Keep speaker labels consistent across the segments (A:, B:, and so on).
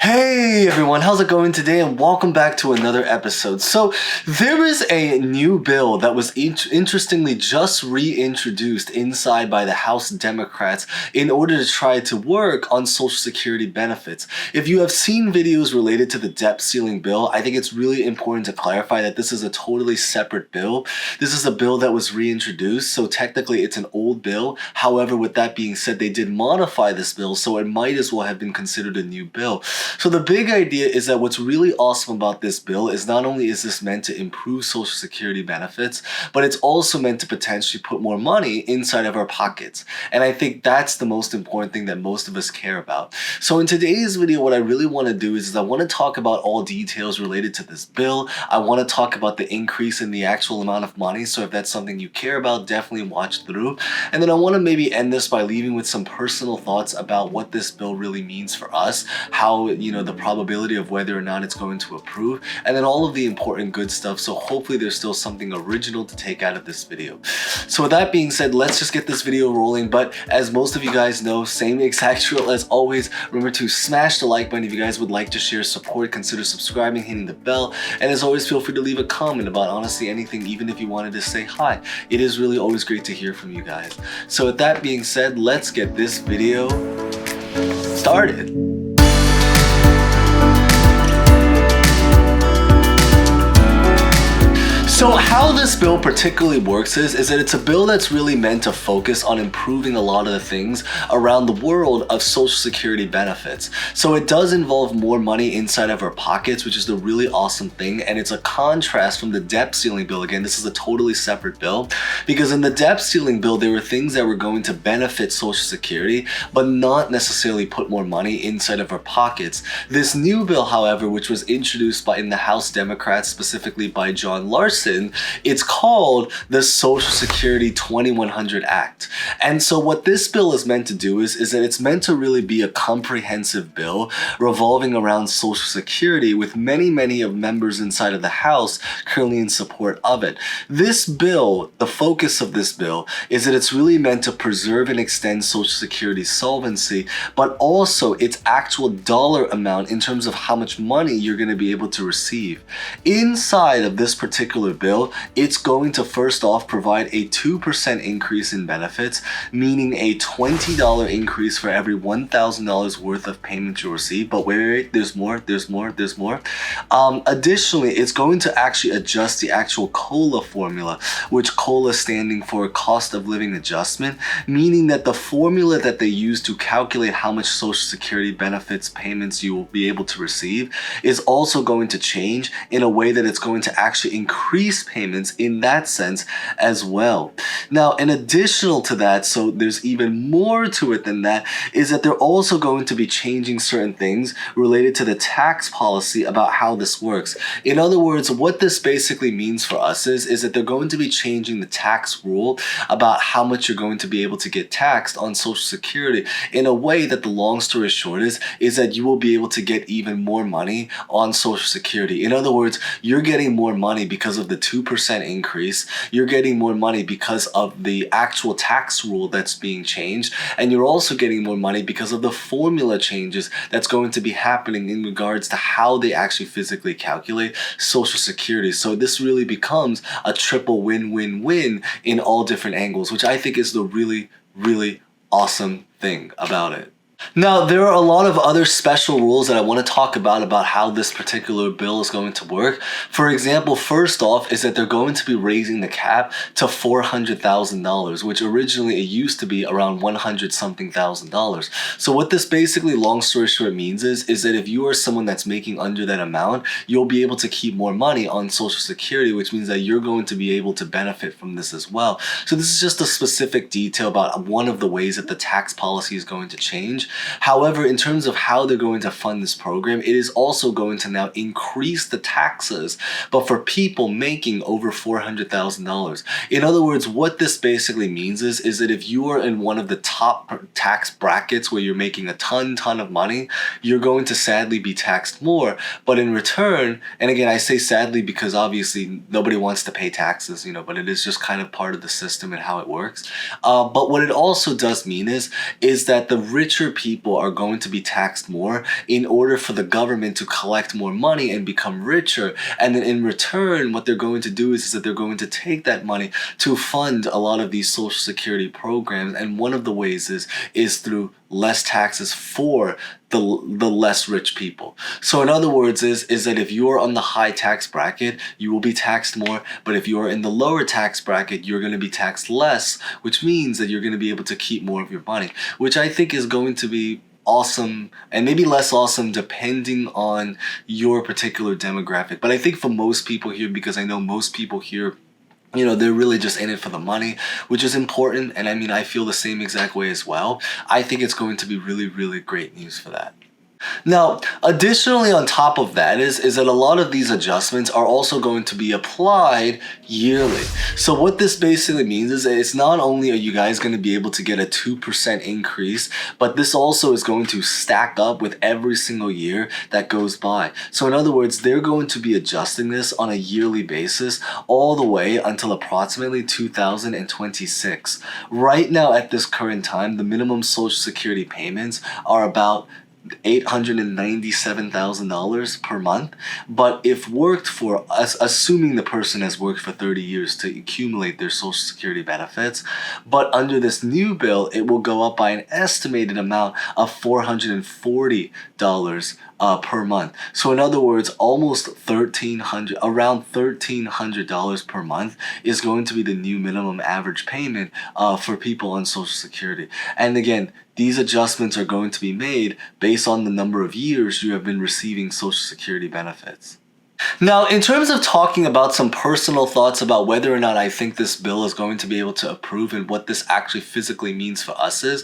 A: Hey everyone, how's it going today? And welcome back to another episode. So there is a new bill that was interestingly just reintroduced inside by the House Democrats in order to try to work on Social Security benefits. If you have seen videos related to the debt ceiling bill, I think it's really important to clarify that this is a totally separate bill. This is a bill that was reintroduced, so technically it's an old bill. However, with that being said, they did modify this bill, so it might as well have been considered a new bill. So the big idea is that what's really awesome about this bill is not only is this meant to improve Social Security benefits, but it's also meant to potentially put more money inside of our pockets. And I think that's the most important thing that most of us care about. So in today's video, what I really want to do is I want to talk about all details related to this bill. I want to talk about the increase in the actual amount of money. So if that's something you care about, definitely watch through. And then I want to maybe end this by leaving with some personal thoughts about what this bill really means for us, how the probability of whether or not it's going to approve, and then all of the important good stuff. So hopefully there's still something original to take out of this video. So with that being said, let's just get this video rolling. But as most of you guys know, same exact drill as always, remember to smash the like button. If you guys would like to share support, consider subscribing, hitting the bell, and as always, feel free to leave a comment about honestly anything, even if you wanted to say hi. It is really always great to hear from you guys. So with that being said, let's get this video started. So how this bill particularly works is that it's a bill that's really meant to focus on improving a lot of the things around the world of Social Security benefits. So it does involve more money inside of our pockets, which is the really awesome thing. And it's a contrast from the debt ceiling bill. Again, this is a totally separate bill because in the debt ceiling bill, there were things that were going to benefit Social Security, but not necessarily put more money inside of our pockets. This new bill, however, which was introduced in the House Democrats, specifically by John Larson, it's called the Social Security 2100 Act. And so what this bill is meant to do is that it's meant to really be a comprehensive bill revolving around Social Security with many of members inside of the House currently in support of it. This bill, the focus of this bill is that it's really meant to preserve and extend Social Security's solvency, but also its actual dollar amount in terms of how much money you're going to be able to receive. Inside of this particular bill, it's going to first off provide a 2% increase in benefits, meaning a $20 increase for every $1,000 worth of payments you receive. But wait, there's more. Additionally, it's going to actually adjust the actual COLA formula, which COLA standing for cost of living adjustment, meaning that the formula that they use to calculate how much Social Security benefits payments you will be able to receive is also going to change in a way that it's going to actually increase payments in that sense as well. Now, in additional to that, so there's even more to it than that, is that they're also going to be changing certain things related to the tax policy about how this works. In other words, what this basically means for us is that they're going to be changing the tax rule about how much you're going to be able to get taxed on Social Security in a way that the long story short is that you will be able to get even more money on Social Security. In other words, you're getting more money because of the 2% increase, you're getting more money because of the actual tax rule that's being changed, and you're also getting more money because of the formula changes that's going to be happening in regards to how they actually physically calculate Social Security. So this really becomes a triple win-win-win in all different angles, which I think is the really awesome thing about it. Now, there are a lot of other special rules that I want to talk about how this particular bill is going to work. For example, first off is that they're going to be raising the cap to $400,000, which originally it used to be around $100-something thousand. So what this basically, long story short, means is that if you are someone that's making under that amount, you'll be able to keep more money on Social Security, which means that you're going to be able to benefit from this as well. So this is just a specific detail about one of the ways that the tax policy is going to change. However, in terms of how they're going to fund this program, it is also going to now increase the taxes, but for people making over $400,000. In other words, what this basically means is that if you are in one of the top tax brackets where you're making a ton of money, you're going to sadly be taxed more. But in return, and again, I say sadly because obviously nobody wants to pay taxes, but it is just kind of part of the system and how it works. But what it also does mean is that the richer people are going to be taxed more in order for the government to collect more money and become richer. And then in return, what they're going to do is that they're going to take that money to fund a lot of these social security programs. And one of the ways is through less taxes for the less rich people. So in other words is that if you are on the high tax bracket, you will be taxed more, but if you are in the lower tax bracket, you're going to be taxed less, which means that you're going to be able to keep more of your money, which I think is going to be awesome and maybe less awesome depending on your particular demographic. But I think for most people here, because I know most people here, they're really just in it for the money, which is important. And I mean, I feel the same exact way as well. I think it's going to be really, really great news for that. Now, additionally on top of that is that a lot of these adjustments are also going to be applied yearly. So what this basically means is that it's not only are you guys going to be able to get a 2% increase, but this also is going to stack up with every single year that goes by. So in other words, they're going to be adjusting this on a yearly basis all the way until approximately 2026. Right now at this current time, the minimum Social Security payments are about $897,000 per month. But if worked for us, assuming the person has worked for 30 years to accumulate their Social Security benefits, but under this new bill, it will go up by an estimated amount of $440 per month. So in other words, almost around $1,300 per month is going to be the new minimum average payment for people on Social Security. And again, these adjustments are going to be made based on the number of years you have been receiving Social Security benefits. Now, in terms of talking about some personal thoughts about whether or not I think this bill is going to be able to approve and what this actually physically means for us is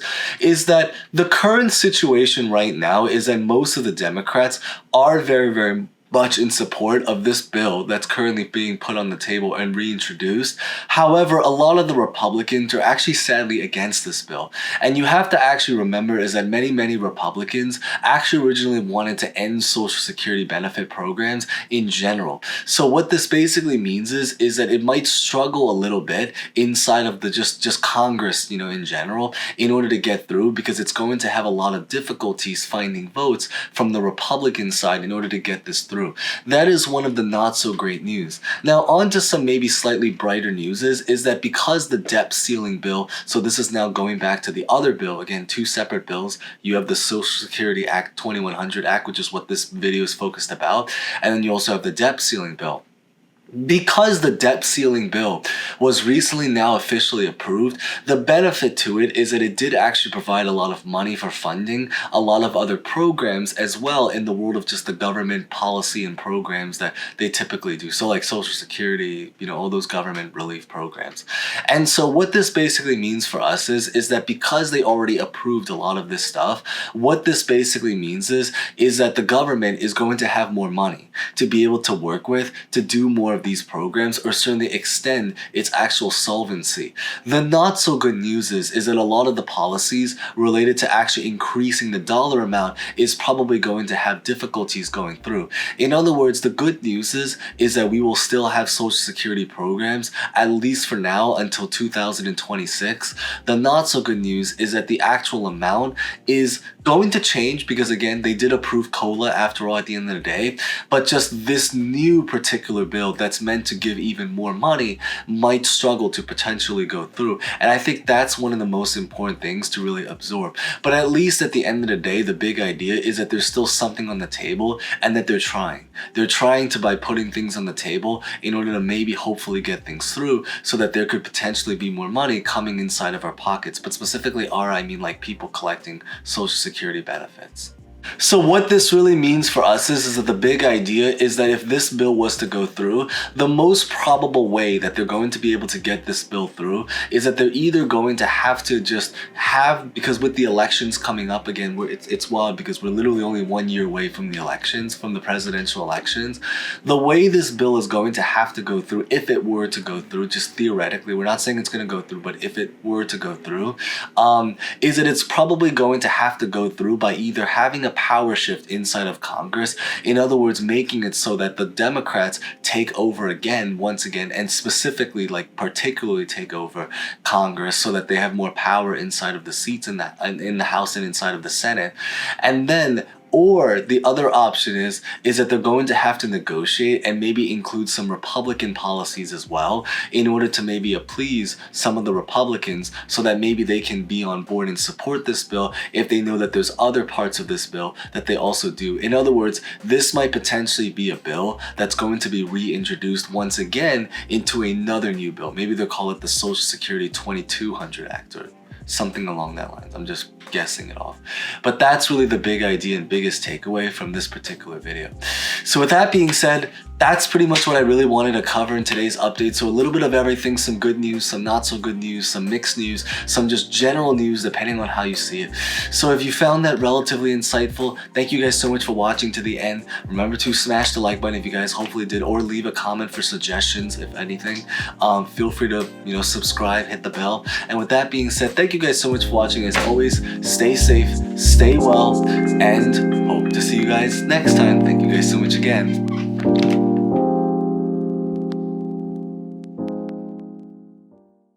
A: that the current situation right now is that most of the Democrats are very, very much in support of this bill that's currently being put on the table and reintroduced. However, a lot of the Republicans are actually sadly against this bill. And you have to actually remember is that many, many Republicans actually originally wanted to end Social Security benefit programs in general. So what this basically means is that it might struggle a little bit inside of the just Congress, in general, in order to get through, because it's going to have a lot of difficulties finding votes from the Republican side in order to get this through. That is one of the not so great news. Now on to some maybe slightly brighter news is that because the debt ceiling bill, so this is now going back to the other bill, again, two separate bills. You have the Social Security Act 2100 Act, which is what this video is focused about, and then you also have the debt ceiling bill. Because the debt ceiling bill was recently now officially approved, the benefit to it is that it did actually provide a lot of money for funding a lot of other programs as well in the world of just the government policy and programs that they typically do. So like Social Security, all those government relief programs. And so what this basically means for us is that because they already approved a lot of this stuff, what this basically means is that the government is going to have more money to be able to work with to do more of these programs, or certainly extend its actual solvency. The not so good news is that a lot of the policies related to actually increasing the dollar amount is probably going to have difficulties going through. In other words, the good news is that we will still have Social Security programs, at least for now, until 2026. The not so good news is that the actual amount is going to change because, again, they did approve COLA after all at the end of the day, but just this new particular bill that's meant to give even more money might struggle to potentially go through. And I think that's one of the most important things to really absorb. But at least at the end of the day, the big idea is that there's still something on the table and that they're trying. They're trying to, by putting things on the table in order to maybe hopefully get things through so that there could potentially be more money coming inside of our pockets. But specifically I mean like people collecting Social Security benefits. So what this really means for us is that the big idea is that if this bill was to go through, the most probable way that they're going to be able to get this bill through is that they're either going to have to just have, because with the elections coming up again, it's wild because we're literally only 1 year away from the elections, from the presidential elections. The way this bill is going to have to go through, if it were to go through, just theoretically, we're not saying it's going to go through, but if it were to go through, is that it's probably going to have to go through by either having a power shift inside of Congress. In other words, making it so that the Democrats take over again, once again, and specifically, like particularly take over Congress so that they have more power inside of the seats in the House and inside of the Senate. And then, or the other option is that they're going to have to negotiate and maybe include some Republican policies as well in order to maybe appease some of the Republicans so that maybe they can be on board and support this bill if they know that there's other parts of this bill that they also do. In other words, this might potentially be a bill that's going to be reintroduced once again into another new bill. Maybe they'll call it the Social Security 2200 Act or something along that lines. I'm just guessing it off. But that's really the big idea and biggest takeaway from this particular video. So with that being said, that's pretty much what I really wanted to cover in today's update. So a little bit of everything, some good news, some not so good news, some mixed news, some just general news depending on how you see it. So if you found that relatively insightful, thank you guys so much for watching to the end. Remember to smash the like button if you guys hopefully did, or leave a comment for suggestions if anything. Feel free to, subscribe, hit the bell. And with that being said, thank you guys so much for watching. As always, stay safe, stay well, and hope to see you guys next time. Thank you guys so much again.